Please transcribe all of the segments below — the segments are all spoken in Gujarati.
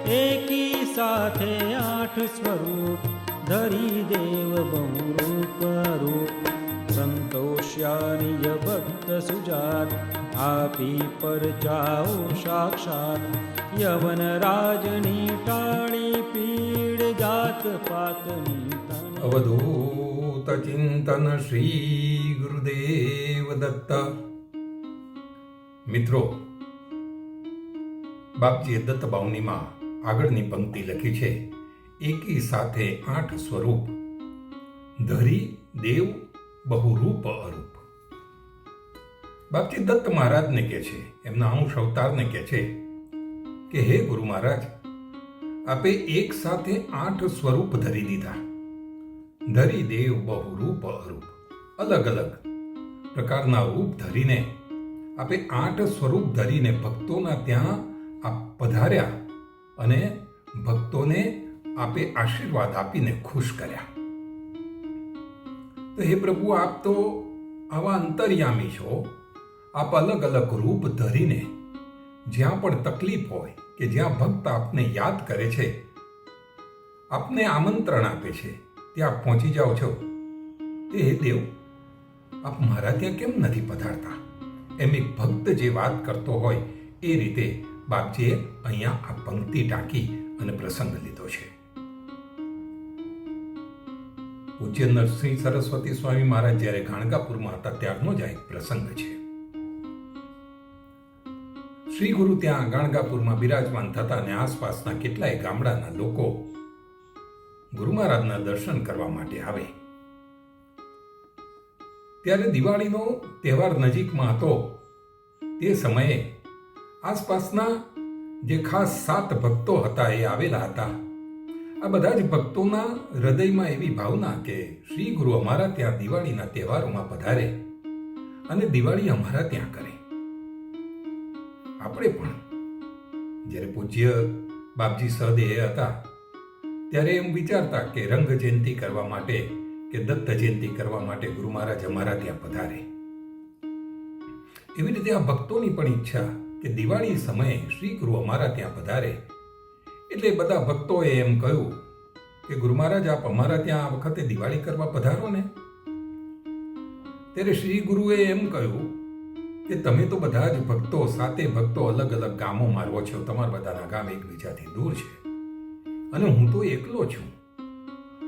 એકી સાથે 8 સ્વરૂપ ધરી દેવ બહુ રૂપ રૂપ સંતોષ્યા નિજ ભક્ત સુજાત આપી પરચાઓ સાક્ષાત યવન રાજની ટાળી પીડ જાત પાતની અવધૂત ચિંતન શ્રી ગુરુદેવ દત્ત. મિત્રો, બાપજીએ દત્ત બાવનીમાં આગળની પંક્તિ લખી છે, એકી સાથે 8 સ્વરૂપ ધરી દેવ બહુ રૂપ અરૂપ. બાપજી દત્ત મહારાજને કહે છે, એમના અંશ અવતારને કહે છે કે હે ગુરુ મહારાજ, આપે એક સાથે 8 સ્વરૂપ ધરી દીધા. ધરી દેવ બહુ રૂપ અરૂપ. અલગ અલગ પ્રકારના રૂપ ધરીને આપે 8 સ્વરૂપ ધરીને ભક્તોના ત્યાં આપ પધાર્યા અને ભક્તોને આપે આશીર્વાદ આપીને ખુશ કર્યા. તો હે પ્રભુ, આપ તો આવા અંતર્યામી છો. આપ અલગ અલગ રૂપ ધરીને જ્યાં પણ તકલીફ હોય કે જ્યાં ભક્ત આપને યાદ કરે છે, આપને આમંત્રણ આપે છે, ત્યાં પહોંચી જાઓ છો. તે હે દેવ, આપ મારા ત્યાં કેમ નથી પધારતા? એમ એક ભક્ત જે વાત કરતો હોય એ રીતે બાપજીએ અહીંયા આ પંક્તિ ટાંકી અને પ્રસંગ લીધો છે. પૂજ્ય નરસિંહ સરસ્વતી સ્વામી મહારાજ જ્યારે ગાણગાપુરમાં હતા ત્યારનો જ આ એક પ્રસંગ છે. શ્રી ગુરુ ત્યાં ગાણગાપુરમાં બિરાજમાન થતા અને આસપાસના કેટલાય ગામડાના લોકો ગુરુ મહારાજના દર્શન કરવા માટે આવે. ત્યારે દિવાળીનો તહેવાર નજીકમાં હતો. તે સમયે આસપાસના જે ખાસ 7 ભક્તો હતા એ આવેલા હતા. આ બધા જ ભક્તોના હૃદયમાં એવી ભાવના કે શ્રી ગુરુ અમારા ત્યાં દિવાળીના તહેવારોમાં પધારે અને દિવાળી અમારા ત્યાં કરે. આપણે પણ જ્યારે પૂજ્ય બાપજી સહદેહ હતા ત્યારે એમ વિચારતા કે રંગ જયંતિ કરવા માટે કે દત્ત જયંતિ કરવા માટે ગુરુ મહારાજ અમારા ત્યાં પધારે. એવી રીતે આ ભક્તોની પણ ઈચ્છા કે દિવાળી સમયે શ્રી ગુરુ અમારા ત્યાં પધારે. એટલે બધા ભક્તોએ એમ કહ્યું કે ગુરુ મહારાજ, આપ અમારા ત્યાં આ વખતે દિવાળી કરવા પધારો ને. ત્યારે શ્રી ગુરુએ એમ કહ્યું કે તમે તો બધા જ ભક્તો, 7 ભક્તો અલગ અલગ ગામોમાં રહો છો. તમારા બધાના ગામ એકબીજાથી દૂર છે અને હું તો એકલો છું.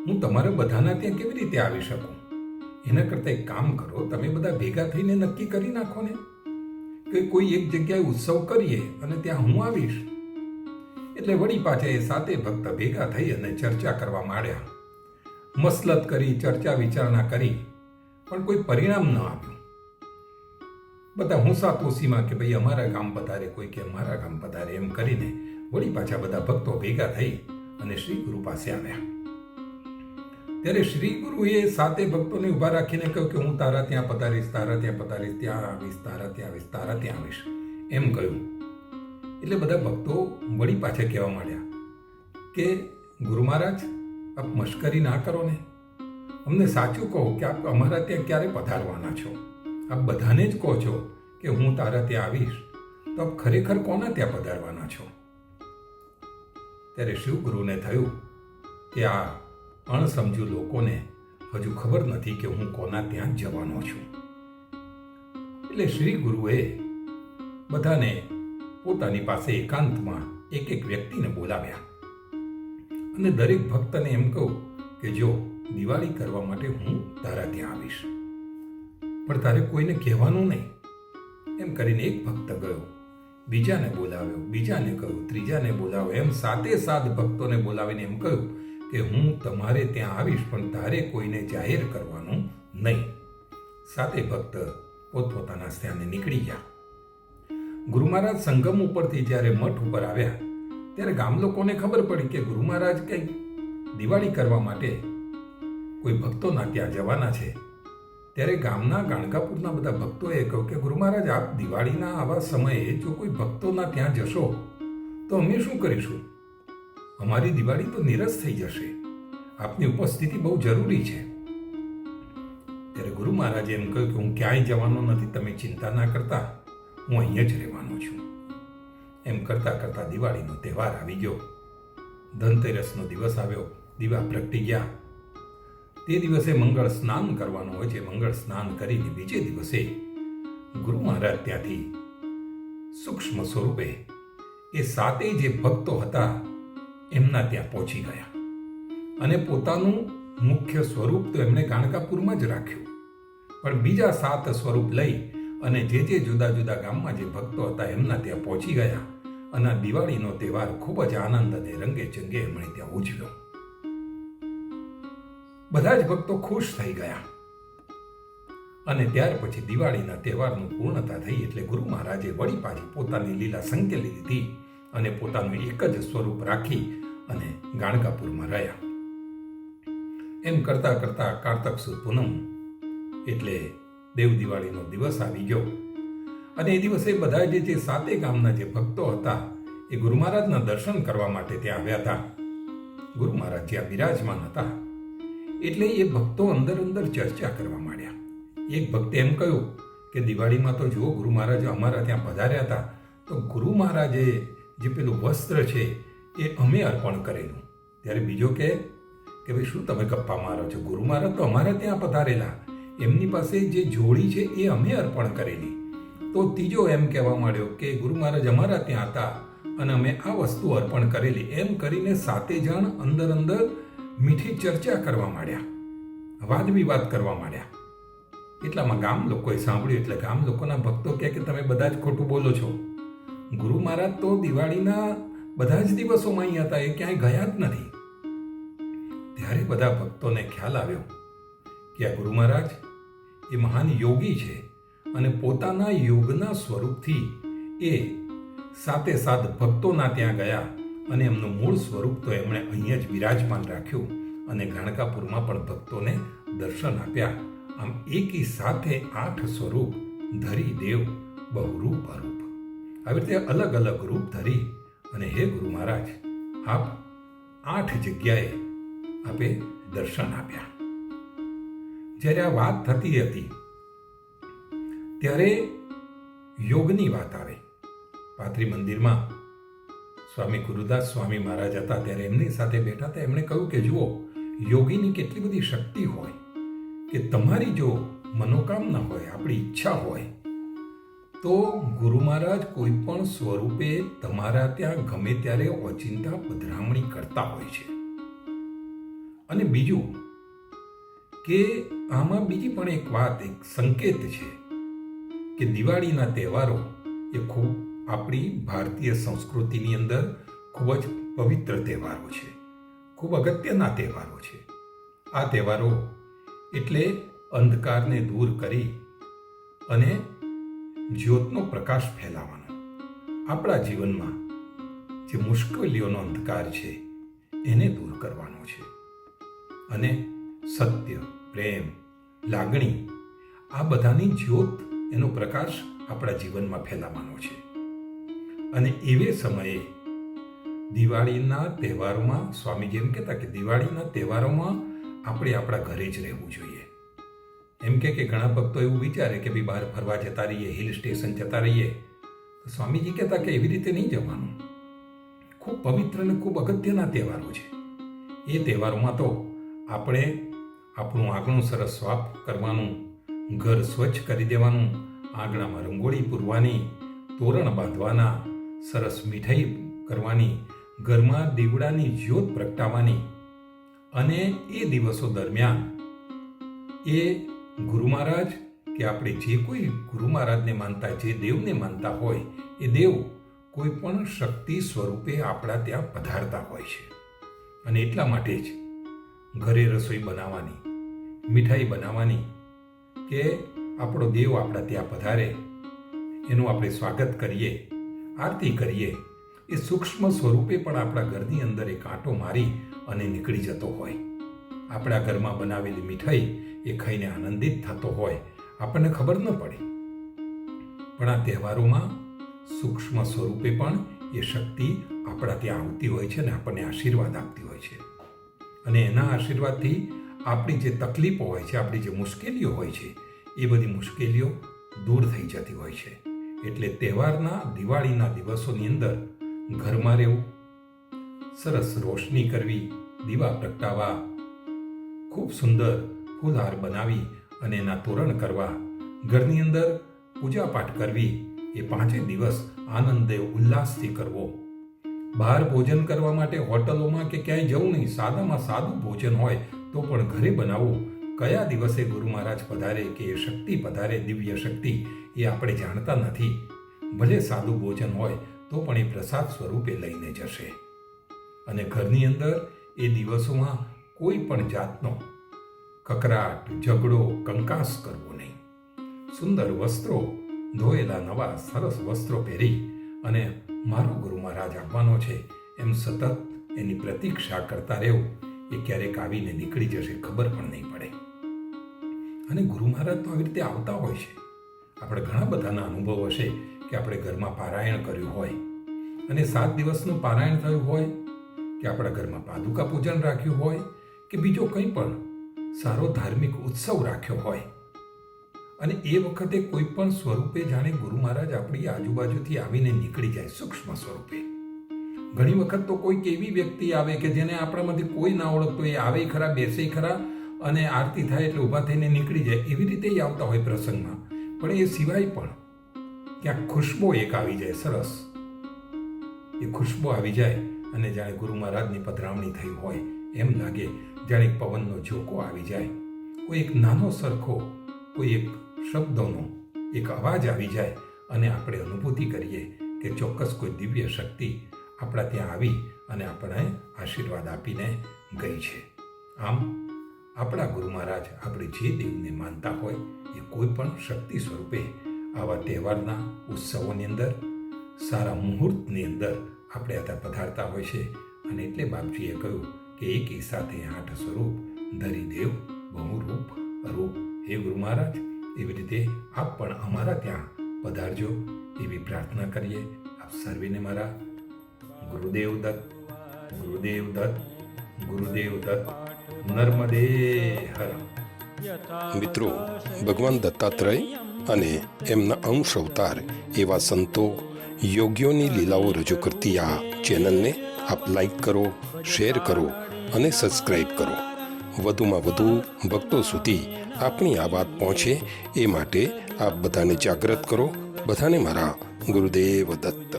હું તમારા બધાના ત્યાં કેવી રીતે આવી શકું? એના કરતાં એક કામ કરો, તમે બધા ભેગા થઈને નક્કી કરી નાખો ને કે કોઈ એક જગ્યાએ ઉત્સવ કરીએ અને ત્યાં હું આવીશ. એટલે વળી પાછા એ 7 ભક્ત ભેગા થઈ અને ચર્ચા કરવા માંડ્યા. મસલત કરી, ચર્ચા વિચારણા કરી, પણ કોઈ પરિણામ ન આવ્યું. બધા હોંસાતોસીમાં કે ભાઈ અમારા ગામ પધારે, કોઈ કે અમારા ગામ પધારે, એમ કરીને વળી પાછા બધા ભક્તો ભેગા થઈ અને શ્રી ગુરુ પાસે આવ્યા. ત્યારે શ્રી ગુરુએ 7 ભક્તોને ઊભા રાખીને કહ્યું કે હું તારા ત્યાં પધારીશ, તારા ત્યાં પધારીશ, ત્યાં આવીશ, તારા ત્યાં આવીશ, તારા ત્યાં આવીશ, એમ કહ્યું. એટલે બધા ભક્તો વળી પાછા કહેવા માંડ્યા કે ગુરુ મહારાજ, આપ મશ્કરી ના કરો ને. અમને સાચું કહો કે આપ અમારા ત્યાં ક્યારે પધારવાના છો? આપ બધાને જ કહો છો કે હું તારા ત્યાં આવીશ, તો આપ ખરેખર કોના ત્યાં પધારવાના છો? ત્યારે શિવ ગુરુને થયું કે આ અણસમજુ લોકોને હજુ ખબર નથી કે હું કોના ત્યાં જવાનો છું. એટલે શ્રી ગુરુએ બધાને પોતાની પાસે એકાંતમાં એક એક વ્યક્તિને બોલાવ્યા અને દરેક ભક્તને એમ કહું કે જો દિવાળી કરવા માટે હું તારા ત્યાં આવીશ, પણ તારે કોઈને કહેવાનું નહીં. એમ કરીને એક ભક્ત ગયો, બીજાને બોલાવ્યો, બીજાને કહ્યું, ત્રીજાને બોલાવ્યો, એમ 7 ભક્તોને બોલાવીને એમ કહ્યું કે હું તમારે ત્યાં આવીશ, પણ તારે કોઈને જાહેર કરવાનું નહીં. 7 ભક્ત પોતપોતાના સ્થાને નીકળી ગયા. ગુરુ મહારાજ સંગમ ઉપરથી જ્યારે મઠ ઉપર આવ્યા ત્યારે ગામ લોકોને ખબર પડી કે ગુરુ મહારાજ કંઈક દિવાળી કરવા માટે કોઈ ભક્તોના ત્યાં જવાના છે. ત્યારે ગામના ગાણગાપુરના બધા ભક્તોએ કહ્યું કે ગુરુ મહારાજ, આપ દિવાળીના આવા સમયે જો કોઈ ભક્તોના ત્યાં જશો તો અમે શું કરીશું? અમારી દિવાળી તો નિરસ થઈ જશે. આપની ઉપસ્થિતિ બહુ જરૂરી છે. ત્યારે ગુરુ મહારાજે એમ કહ્યું કે હું ક્યાંય જવાનો નથી, તમે ચિંતા ના કરતા, હું અહીંયા જ રહેવાનો છું. એમ કરતા કરતા દિવાળીનો તહેવાર આવી ગયો. ધનતેરસનો દિવસ આવ્યો, દીવા પ્રગટી ગયા. તે દિવસે મંગળ સ્નાન કરવાનું હોય છે. મંગળ સ્નાન કરીને બીજે દિવસે ગુરુ મહારાજ ત્યાંથી સૂક્ષ્મ સ્વરૂપે એ સાતેય જે ભક્તો હતા એમના ત્યાં પહોંચી ગયા અને પોતાનું મુખ્ય સ્વરૂપ તો એમણે ગાણકાપુરમાં જ રાખ્યું, પણ બીજા 7 સ્વરૂપ લઈ અને જે જુદા જુદા ગામમાં જે ભક્તો હતા એમના ત્યાં પહોંચી ગયા અને દિવાળીનો તહેવાર ખૂબ જ આનંદ અને રંગે ચંગે એમણે ત્યાં ઉજવ્યો. બધા જ ભક્તો ખુશ થઈ ગયા અને ત્યાર પછી દિવાળીના તહેવારની પૂર્ણતા થઈ એટલે ગુરુ મહારાજે વળી પાછી પોતાની લીલા સંકેલી લીધી અને પોતાનું એક જ સ્વરૂપ રાખી અને ગાણકાપુરમાં રહ્યા. એમ કરતા કરતા કારતક સુદ પૂનમ એટલે દેવ દિવાળીનો દિવસ આવી ગયો અને એ દિવસે બધા જે 7 ગામના જે ભક્તો હતા એ ગુરુ મહારાજના દર્શન કરવા માટે ત્યાં આવ્યા હતા. ગુરુ મહારાજ જ્યાં બિરાજમાન હતા એટલે એ ભક્તો અંદર ચર્ચા કરવા માંડ્યા. એક ભક્તે એમ કહ્યું કે દિવાળીમાં તો જુઓ ગુરુ મહારાજ અમારા ત્યાં પધાર્યા હતા, તો ગુરુ મહારાજે જે પેલું વસ્ત્ર છે એ અમે અર્પણ કરેલું. ત્યારે બીજો કે ભાઈ શું તમે ગપ્પા મારો છો, ગુરુ મહારાજ તો અમારા ત્યાં પધારેલા, એમની પાસે જે જોડી છે એ અમે અર્પણ કરેલી. તો ત્રીજો એમ કહેવા માંડ્યો કે ગુરુ મહારાજ અમારા ત્યાં હતા અને અમે આ વસ્તુ અર્પણ કરેલી. એમ કરીને 7 જણ અંદર મીઠી ચર્ચા કરવા માંડ્યા, વાદ વિવાદ કરવા માંડ્યા. એટલામાં ગામ લોકોએ સાંભળ્યું એટલે ગામ લોકોના ભક્તો કહે કે તમે બધા જ ખોટું બોલો છો. ગુરુ મહારાજ તો દિવાળીના બધા જ દિવસોમાં અહીં હતા, એ ક્યાંય ગયા જ નથી. ત્યારે બધા ભક્તોને ખ્યાલ આવ્યો કે આ ગુરુ મહારાજ એ મહાન યોગી છે અને પોતાના યોગના સ્વરૂપથી એ 7 ભક્તોના ત્યાં ગયા અને એમનું મૂળ સ્વરૂપ તો એમણે અહીંયા જ બિરાજમાન રાખ્યું અને ગાણકાપુરમાં પણ ભક્તોને દર્શન આપ્યા. આમ એકી સાથે 8 સ્વરૂપ ધરી દેવ બહુરૂપ અરૂપ, આવી રીતે અલગ અલગ રૂપ ધરી અને હે ગુરુ મહારાજ આપ 8 જગ્યાએ આપે દર્શન આપ્યા. જ્યારે આ વાત થતી હતી ત્યારે યોગની વાત આવે. પાત્રી મંદિરમાં સ્વામી ગુરુદાસ સ્વામી મહારાજ હતા ત્યારે એમની સાથે બેઠા હતા. એમણે કહ્યું કે જુઓ, યોગીની કેટલી બધી શક્તિ હોય કે તમારી જો મનોકામના હોય, આપણી ઈચ્છા હોય તો ગુરુ મહારાજ કોઈ પણ સ્વરૂપે તમારા ત્યાં ગમે ત્યારે ઓચિંતા પધરામણી કરતા હોય છે. અને બીજું કે આમાં બીજી પણ એક વાત, એક સંકેત છે કે દિવાળીના તહેવારો એ ખૂબ આપણી ભારતીય સંસ્કૃતિની અંદર ખૂબ જ પવિત્ર તહેવારો છે, ખૂબ અગત્યના તહેવારો છે. આ તહેવારો એટલે અંધકારને દૂર કરી અને જ્યોતનો પ્રકાશ ફેલાવવાનો. આપણા જીવનમાં જે મુશ્કેલીઓનો અંધકાર છે એને દૂર કરવાનો છે અને સત્ય, પ્રેમ, લાગણી આ બધાની જ્યોત, એનો પ્રકાશ આપણા જીવનમાં ફેલાવવાનો છે. અને એવે સમયે દિવાળીના તહેવારોમાં સ્વામીજી એમ કહેતા કે દિવાળીના તહેવારોમાં આપણે આપણા ઘરે જ રહેવું જોઈએ. એમ કે ઘણા ભક્તો એવું વિચારે કે ભાઈ બહાર ફરવા જતા રહીએ, હિલ સ્ટેશન જતા રહીએ. તો સ્વામીજી કહેતા કે એવી રીતે નહીં જવાનું. ખૂબ પવિત્ર અને ખૂબ અગત્યના તહેવારો છે. એ તહેવારોમાં તો આપણે આપણું આંગણું સરસ સાફ કરવાનું, ઘર સ્વચ્છ કરી દેવાનું, આંગણામાં રંગોળી પૂરવાની, તોરણ બાંધવાના, સરસ મીઠાઈ કરવાની, ઘરમાં દીવડાની જ્યોત પ્રગટાવવાની અને એ દિવસો દરમિયાન એ ગુરુ મહારાજ કે આપણે જે કોઈ ગુરુ મહારાજને માનતા, જે દેવને માનતા હોય એ દેવ કોઈ પણ શક્તિ સ્વરૂપે આપણા ત્યાં પધારતા હોય છે. અને એટલા માટે જ ઘરે રસોઈ બનાવવાની, મીઠાઈ બનાવવાની કે આપણો દેવ આપણા ત્યાં પધારે એનું આપણે સ્વાગત કરીએ, આરતી કરીએ. એ સૂક્ષ્મ સ્વરૂપે પણ આપણા ઘરની અંદર એક આંટો મારી અને નીકળી જતો હોય. આપણા ઘરમાં બનાવેલી મીઠાઈ એ ખાઈને આનંદિત થતો હોય, આપણને ખબર ન પડે. પણ આ તહેવારોમાં સૂક્ષ્મ સ્વરૂપે પણ એ શક્તિ આપણા ત્યાં આવતી હોય છે અને આપણને આશીર્વાદ આપતી હોય છે. અને એના આશીર્વાદથી આપણી જે તકલીફો હોય છે, આપણી જે મુશ્કેલીઓ હોય છે, એ બધી મુશ્કેલીઓ દૂર થઈ જતી હોય છે. એટલે તહેવારના, દિવાળીના દિવસોની અંદર ઘરમાં રહેવું, સરસ રોશની કરવી, દીવા પ્રગટાવવા, ખૂબ સુંદર ફૂલહાર બનાવી અને એના તોરણ કરવા, ઘરની અંદર પૂજા પાઠ કરવી, એ 5 દિવસ આનંદે ઉલ્લાસથી કરવો. બહાર ભોજન કરવા માટે હોટલોમાં કે ક્યાંય જવું નહીં, સાદામાં સાદું ભોજન હોય તો પણ ઘરે બનાવવું. કયા દિવસે ગુરુ મહારાજ પધારે કે એ શક્તિ પધારે, દિવ્ય શક્તિ, એ આપણે જાણતા નથી. ભલે સાદું ભોજન હોય તો પણ એ પ્રસાદ સ્વરૂપે લઈને જશે. અને ઘરની અંદર એ દિવસોમાં કોઈ પણ જાતનો કકરાટ, ઝઘડો, કંકાસ કરવો નહીં. સુંદર વસ્ત્રો, ધોયેલા નવા સરસ વસ્ત્રો પહેરી અને મારો ગુરુ મહારાજ આવવાનો છે એમ સતત એની પ્રતીક્ષા કરતા રહેવું. એ ક્યારેક આવીને નીકળી જશે, ખબર પણ નહીં પડે. અને ગુરુ મહારાજ તો આવી રીતે આવતા હોય છે. આપણે ઘણા બધાના અનુભવ હશે કે આપણે ઘરમાં પારાયણ કર્યું હોય અને 7 દિવસનું પારાયણ થયું હોય, કે આપણા ઘરમાં પાદુકા પૂજન રાખ્યું હોય, કે બીજો કંઈ પણ સારો ધાર્મિક ઉત્સવ રાખ્યો હોય, અને એ વખતે કોઈ પણ સ્વરૂપે જાણે ગુરુ મહારાજ આપણી આજુબાજુથી આવીને નીકળી જાય, સૂક્ષ્મ સ્વરૂપે. ઘણી વખત તો કોઈક એવી વ્યક્તિ આવે કે જેને આપણામાંથી કોઈ ના ઓળખતો, એ આવે ખરા, બેસે ખરા, અને આરતી થાય એટલે ઊભા થઈને નીકળી જાય. એવી રીતે આવતા હોય પ્રસંગમાં. પણ એ સિવાય પણ ક્યાંક ખુશ્બો એક આવી જાય, સરસ એ ખુશ્બો આવી જાય અને જાણે ગુરુ મહારાજની પધરામણી થઈ હોય એમ લાગે. જાણે પવનનો ઝોકો આવી જાય, કોઈ એક નાનો સરખો, કોઈ એક શબ્દોનો એક અવાજ આવી જાય અને આપણે અનુભૂતિ કરીએ કે ચોક્કસ કોઈ દિવ્ય શક્તિ આપણા ત્યાં આવી અને આપણને આશીર્વાદ આપીને ગઈ છે. આમ આપણા ગુરુ મહારાજ આપણે જે દેવને માનતા હોય એ કોઈ પણ શક્તિ સ્વરૂપે આવા તહેવારના ઉત્સવોની અંદર, સારા મુહૂર્તની અંદર આપણે ત્યાં પધારતા હોય છે. અને એટલે બાપજીએ કહ્યું કે એકી સાથે 8 સ્વરૂપ ધરી દેવ બહુ રૂપ અરૂપ. હે ગુરુ મહારાજ, એવી રીતે આપ પણ અમારા ત્યાં પધારજો એવી પ્રાર્થના કરીએ. આપ સર્વેને મારા ગુરુદેવ દત્ત, ગુરુદેવ દત્ત, ગુરુદેવ દત્ત. નર્મદે હર. મિત્રો, ભગવાન દત્તાત્રેય અને એમના અંશ અવતાર એવા સંતો, યોગીઓની લીલાઓ રજૂ કરતી આ ચેનલને આપ લાઈક કરો, શેર કરો અને સબસ્ક્રાઈબ કરો. વધુમાં વધુ ભક્તો સુધી આપણી આ વાત પહોંચે એ માટે આપ બધાને જાગૃત કરો. બધાને મારા ગુરુદેવ દત્ત.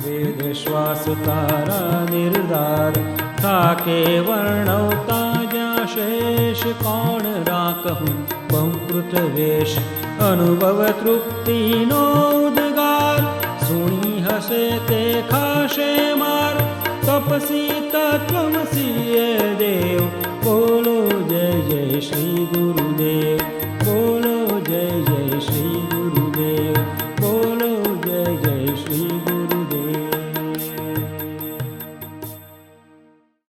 વેદ શ્વાસ તારા નિર્ધાર થાકે વર્ણવતા જ્યાં શેષ કોણ રાખું બહુકૃત વેશ અનુભવ તૃપ્તિનો ઉદ્ગાર સુણી હશે તે ખાશે માર તપસી તત્વમસી દેવ બોલો જય જય શ્રી